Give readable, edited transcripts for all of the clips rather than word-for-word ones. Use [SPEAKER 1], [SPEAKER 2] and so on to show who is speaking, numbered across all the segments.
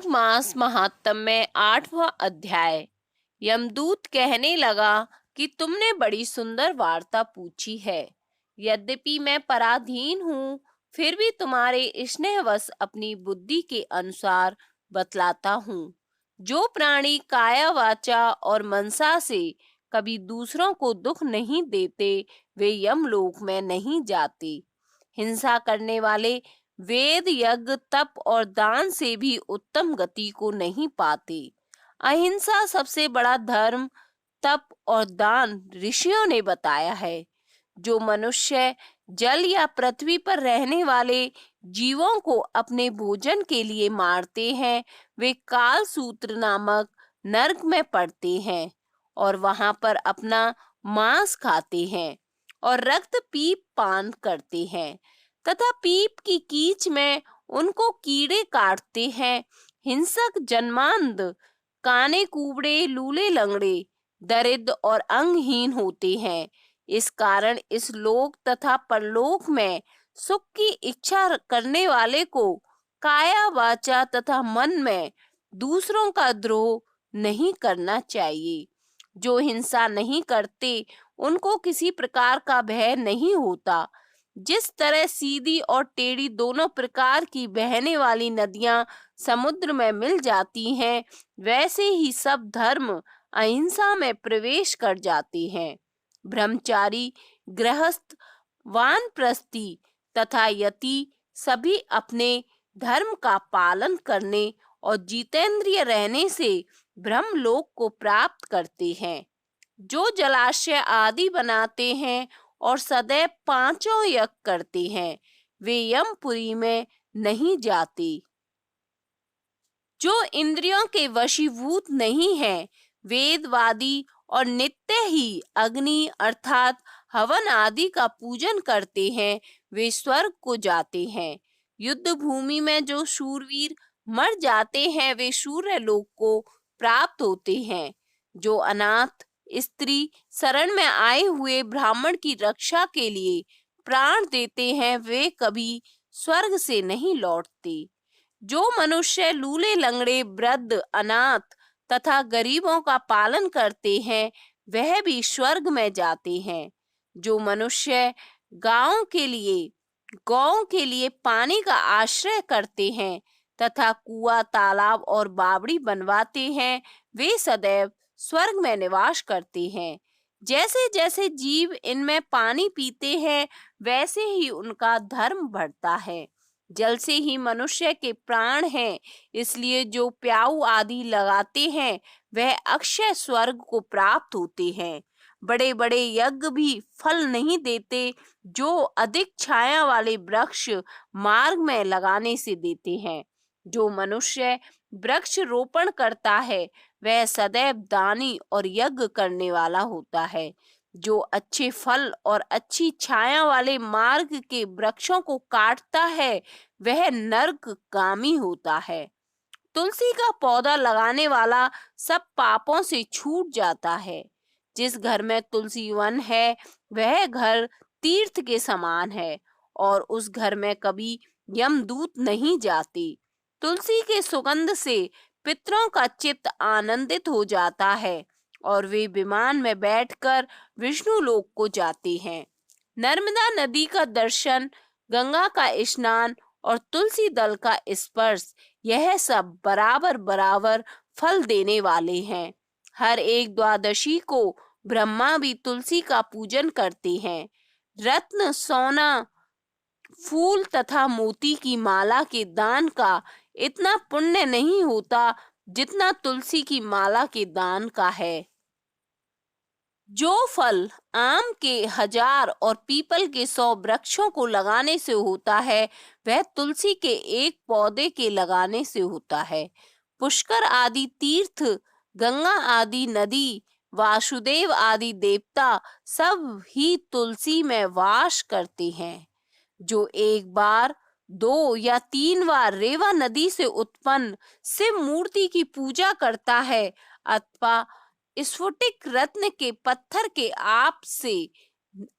[SPEAKER 1] माघ मास महात्म में 8वां अध्याय। यमदूत कहने लगा कि तुमने बड़ी सुंदर वार्ता पूछी है। यद्यपि मैं पराधीन हूँ, फिर भी तुम्हारे स्नेहवश अपनी बुद्धि के अनुसार बतलाता हूँ। जो प्राणी काया वाचा और मनसा से कभी दूसरों को दुख नहीं देते, वे यमलोक में नहीं जाते। हिंसा करने वाले वेद यज्ञ तप और दान से भी उत्तम गति को नहीं पाते। अहिंसा सबसे बड़ा धर्म तप और दान ऋषियों ने बताया है। जो मनुष्य जल या पृथ्वी पर रहने वाले जीवों को अपने भोजन के लिए मारते हैं, वे काल सूत्र नामक नरक में पड़ते हैं और वहां पर अपना मांस खाते हैं और रक्त पीप पान करते हैं तथा पीप की कीच में उनको कीड़े काटते हैं। हिंसक जन्मांध काने कुबड़े लूले लंगड़े दरिद्र और अंगहीन होते हैं। इस कारण इस लोक तथा परलोक में सुख की इच्छा करने वाले को काया वाचा तथा मन में दूसरों का द्रोह नहीं करना चाहिए। जो हिंसा नहीं करते उनको किसी प्रकार का भय नहीं होता। जिस तरह सीधी और टेढ़ी दोनों प्रकार की बहने वाली नदियां समुद्र में मिल जाती हैं, वैसे ही सब धर्म अहिंसा में प्रवेश कर जाते हैं। ब्रह्मचारी, गृहस्थ, वानप्रस्थी तथा यति सभी अपने धर्म का पालन करने और जितेंद्रिय रहने से ब्रह्मलोक को प्राप्त करते हैं। जो जलाशय आदि बनाते हैं और सदैव पांचों यज्ञ करते हैं, वे यमपुरी में नहीं जाते। जो इंद्रियों के वशीभूत नहीं हैं, वेदवादी और नित्य ही अग्नि अर्थात हवन आदि का पूजन करते हैं, वे स्वर्ग को जाते हैं। युद्ध भूमि में जो शूरवीर मर जाते हैं, वे सूर्य लोक को प्राप्त होते हैं। जो अनाथ स्त्री शरण में आए हुए ब्राह्मण की रक्षा के लिए प्राण देते हैं, वे कभी स्वर्ग से नहीं लौटते। जो मनुष्य लूले लंगड़े वृद्ध अनाथ तथा गरीबों का पालन करते हैं, वह भी स्वर्ग में जाते हैं। जो मनुष्य गौ के लिए पानी का आश्रय करते हैं तथा कुआं तालाब और बावड़ी बनवाते हैं, वे सदैव स्वर्ग में निवास करते हैं। जैसे जैसे जीव इनमें पानी पीते हैं, वैसे ही उनका धर्म बढ़ता है। जल से ही मनुष्य के प्राण हैं, इसलिए जो प्याऊ आदि लगाते हैं, वह अक्षय स्वर्ग को प्राप्त होते हैं। बड़े बड़े यज्ञ भी फल नहीं देते, जो अधिक छाया वाले वृक्ष मार्ग में लगाने से देते हैं। जो मनुष्य वृक्ष रोपण करता है, वह सदैव दानी और यज्ञ करने वाला होता है। जो अच्छे फल और अच्छी छाया वाले मार्ग के वृक्षों को काटता है, वह नरकगामी होता है। तुलसी का पौधा लगाने वाला सब पापों से छूट जाता है। जिस घर में तुलसी वन है, वह घर तीर्थ के समान है और उस घर में कभी यमदूत नहीं जाते। तुलसी के सुगंध से पितरों का चित्त आनंदित हो जाता है और वे विमान में बैठकर विष्णु लोक को जाते हैं। नर्मदा नदी का दर्शन, गंगा का स्नान और तुलसी दल का स्पर्श, यह सब बराबर बराबर फल देने वाले हैं। हर एक द्वादशी को ब्रह्मा भी तुलसी का पूजन करते हैं। रत्न, सोना, फूल तथा मोती की माला के दान का इतना पुण्य नहीं होता जितना तुलसी की माला के दान का है। जो फल आम के 1000 और पीपल के 100 वृक्षों को लगाने से होता है, वह तुलसी के एक पौधे के लगाने से होता है। पुष्कर आदि तीर्थ, गंगा आदि नदी, वासुदेव आदि देवता सब ही तुलसी में वास करते हैं। जो एक बार, 2 या 3 बार रेवा नदी से उत्पन्न शिव मूर्ति की पूजा करता है अथवा स्फटिक रत्न के पत्थर के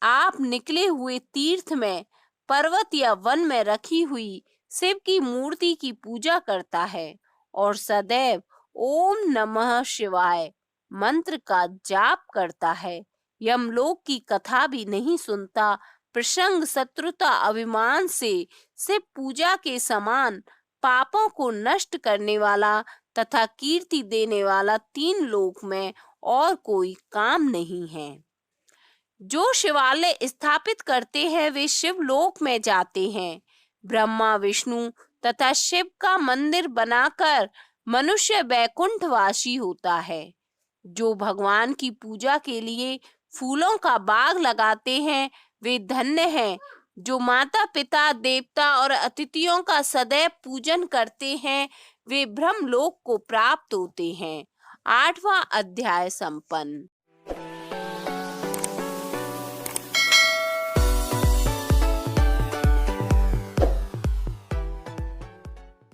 [SPEAKER 1] आप निकले हुए तीर्थ में, पर्वत या वन में रखी हुई शिव की मूर्ति की पूजा करता है और सदैव ओम नमः शिवाय मंत्र का जाप करता है, यमलोक की कथा भी नहीं सुनता, प्रसंग, शत्रुता, अभिमान से सिर्फ पूजा के समान पापों को नष्ट करने वाला तथा कीर्ति देने वाला 3 लोक में और कोई काम नहीं है। जो शिवालय स्थापित करते हैं वे शिवलोक में जाते हैं। ब्रह्मा, विष्णु तथा शिव का मंदिर बनाकर मनुष्य वैकुंठवासी होता है। जो भगवान की पूजा के लिए फूलों का बाग लगाते हैं वे धन्य हैं। जो माता पिता, देवता और अतिथियों का सदैव पूजन करते हैं वे ब्रह्मलोक को प्राप्त होते हैं। 8वां अध्याय संपन्न।